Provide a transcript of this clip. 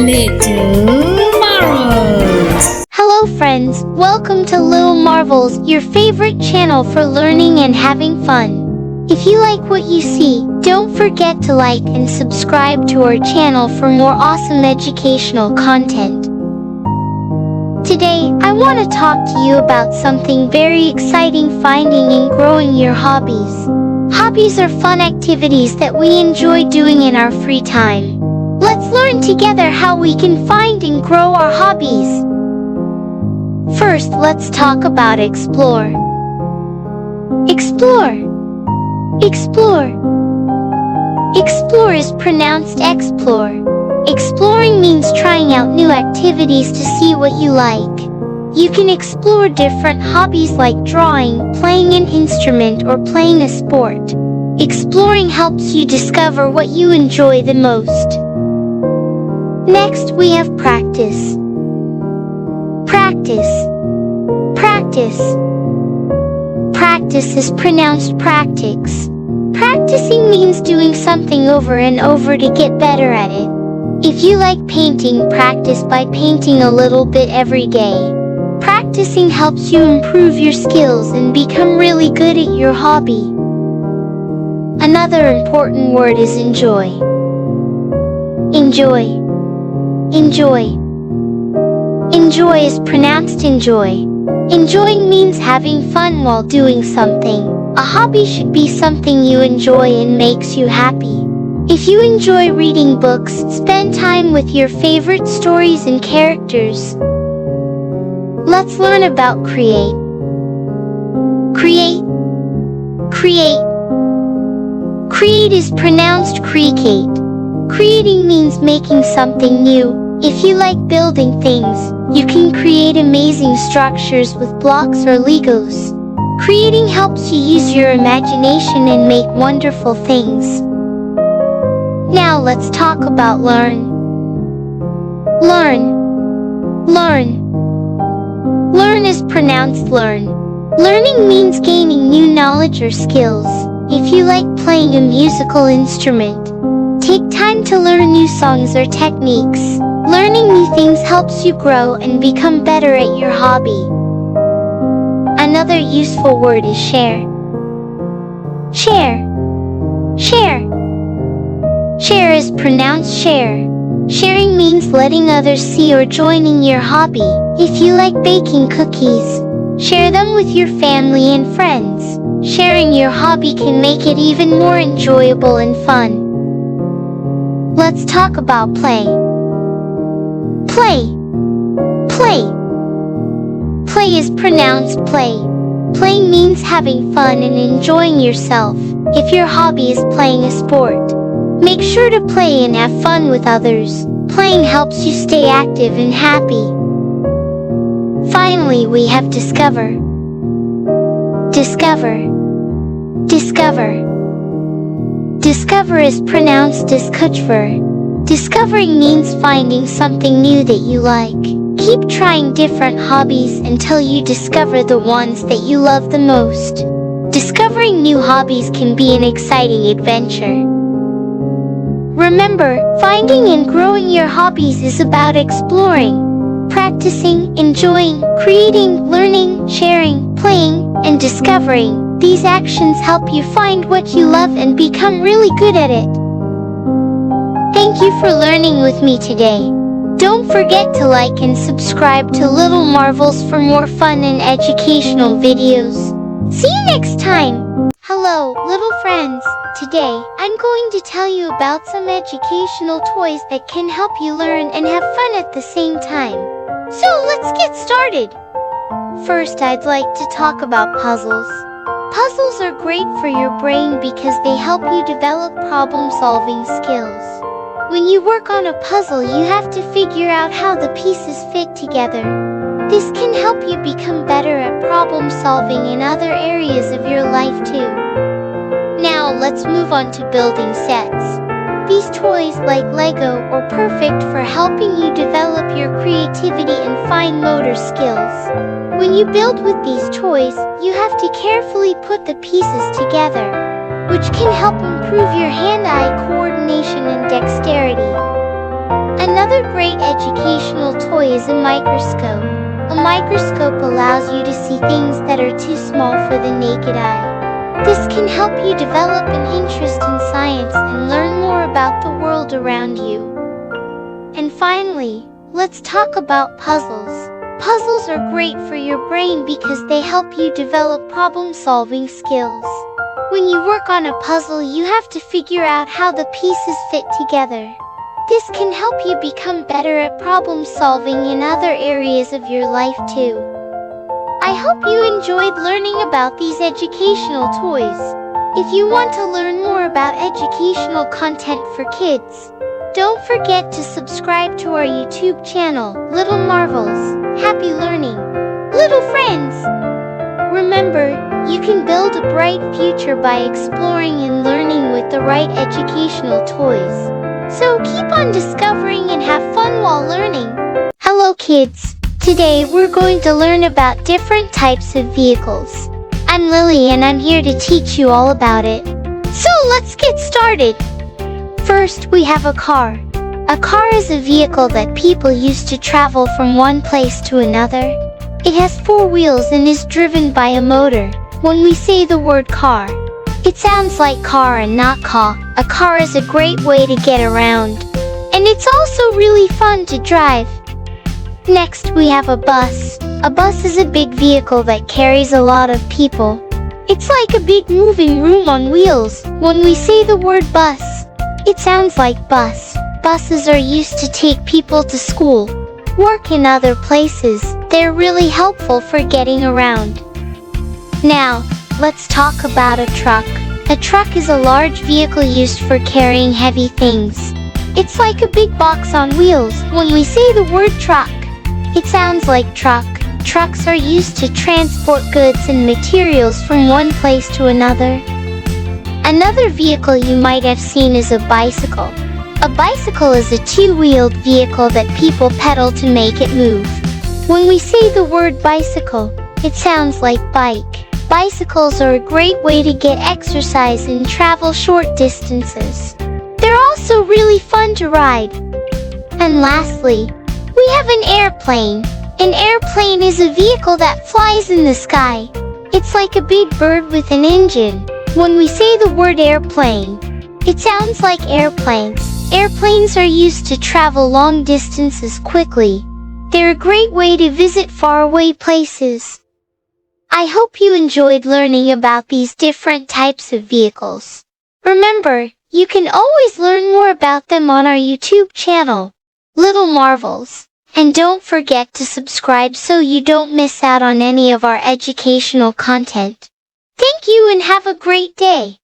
Little Marvels. Hello friends, welcome to Little Marvels, your favorite channel for learning and having fun. If you like what you see, don't forget to like and subscribe to our channel for more awesome educational content. Today, I want to talk to you about something very exciting: finding and growing your hobbies. Hobbies are fun activities that we enjoy doing in our free time. Let's learn together how we can find and grow our hobbies. First, let's talk about explore. Explore. Explore. Explore is pronounced explore. Exploring means trying out new activities to see what you like. You can explore different hobbies like drawing, playing an instrument, or playing a sport. Exploring helps you discover what you enjoy the most. Next, we have practice. Practice. Practice. Practice is pronounced practice. Practicing means doing something over and over to get better at it. If you like painting, practice by painting a little bit every day. Practicing helps you improve your skills and become really good at your hobby. Another important word is enjoy. Enjoy. Enjoy. Enjoy is pronounced enjoy. Enjoying means having fun while doing something. A hobby should be something you enjoy and makes you happy. If you enjoy reading books, spend time with your favorite stories and characters. Let's learn about create. Create. Create. Create is pronounced create. Creating means making something new. If you like building things, you can create amazing structures with blocks or Legos. Creating helps you use your imagination and make wonderful things. Now let's talk about learn. Learn. Learn. Learn is pronounced learn. Learning means gaining new knowledge or skills. If you like playing a musical instrument, take time to learn new songs or techniques. Learning new things helps you grow and become better at your hobby. Another useful word is share. Share. Share. Share is pronounced share. Sharing means letting others see or joining your hobby. If you like baking cookies, share them with your family and friends. Sharing your hobby can make it even more enjoyable and fun. Let's talk about play. Play. Play. Play is pronounced play. Playing means having fun and enjoying yourself. If your hobby is playing a sport, make sure to play and have fun with others. Playing helps you stay active and happy. Finally, we have discover. Discover. Discover. Discover is pronounced discover. Discovering means finding something new that you like. Keep trying different hobbies until you discover the ones that you love the most. Discovering new hobbies can be an exciting adventure. Remember, finding and growing your hobbies is about exploring, practicing, enjoying, creating, learning, sharing, playing, and discovering. These actions help you find what you love and become really good at it. Thank you for learning with me today. Don't forget to like and subscribe to Little Marvels for more fun and educational videos. See you next time! Hello, little friends. Today, I'm going to tell you about some educational toys that can help you learn and have fun at the same time. So let's get started! First, I'd like to talk about puzzles. Puzzles are great for your brain because they help you develop problem-solving skills. When you work on a puzzle, you have to figure out how the pieces fit together. This can help you become better at problem-solving in other areas of your life too. Now let's move on to building sets. These toys, like Lego, are perfect for helping you develop your creativity and fine motor skills. When you build with these toys, you have to carefully put the pieces together, which can help improve your hand-eye coordination and dexterity. Another great educational toy is a microscope. A microscope allows you to see things that are too small for the naked eye. This can help you develop an interest in science and learn more about the world around you. And finally, let's talk about puzzles. Puzzles are great for your brain because they help you develop problem-solving skills. When you work on a puzzle, you have to figure out how the pieces fit together. This can help you become better at problem-solving in other areas of your life too. I hope you enjoyed learning about these educational toys. If you want to learn more about educational content for kids, don't forget to subscribe to our YouTube channel, Little Marvels. Happy learning, little friends! Remember, you can build a bright future by exploring and learning with the right educational toys. So keep on discovering and have fun while learning. Hello kids! Today we're going to learn about different types of vehicles. I'm Lily and I'm here to teach you all about it. So let's get started! First, we have a car. A car is a vehicle that people use to travel from one place to another. It has 4 wheels and is driven by a motor. When we say the word car, it sounds like car and not caw. A car is a great way to get around. And it's also really fun to drive. Next, we have a bus. A bus is a big vehicle that carries a lot of people. It's like a big moving room on wheels. When we say the word bus, it sounds like bus. Buses are used to take people to school, work and other places. They're really helpful for getting around. Now, let's talk about a truck. A truck is a large vehicle used for carrying heavy things. It's like a big box on wheels. When we say the word truck, it sounds like truck. Trucks are used to transport goods and materials from one place to another. Another vehicle you might have seen is a bicycle. A bicycle is a 2-wheeled vehicle that people pedal to make it move. When we say the word bicycle, it sounds like bike. Bicycles are a great way to get exercise and travel short distances. They're also really fun to ride. And lastly, we have an airplane. An airplane is a vehicle that flies in the sky. It's like a big bird with an engine. When we say the word airplane, it sounds like airplanes. Airplanes are used to travel long distances quickly. They're a great way to visit faraway places. I hope you enjoyed learning about these different types of vehicles. Remember, you can always learn more about them on our YouTube channel, Little Marvels. And don't forget to subscribe so you don't miss out on any of our educational content. Thank you and have a great day.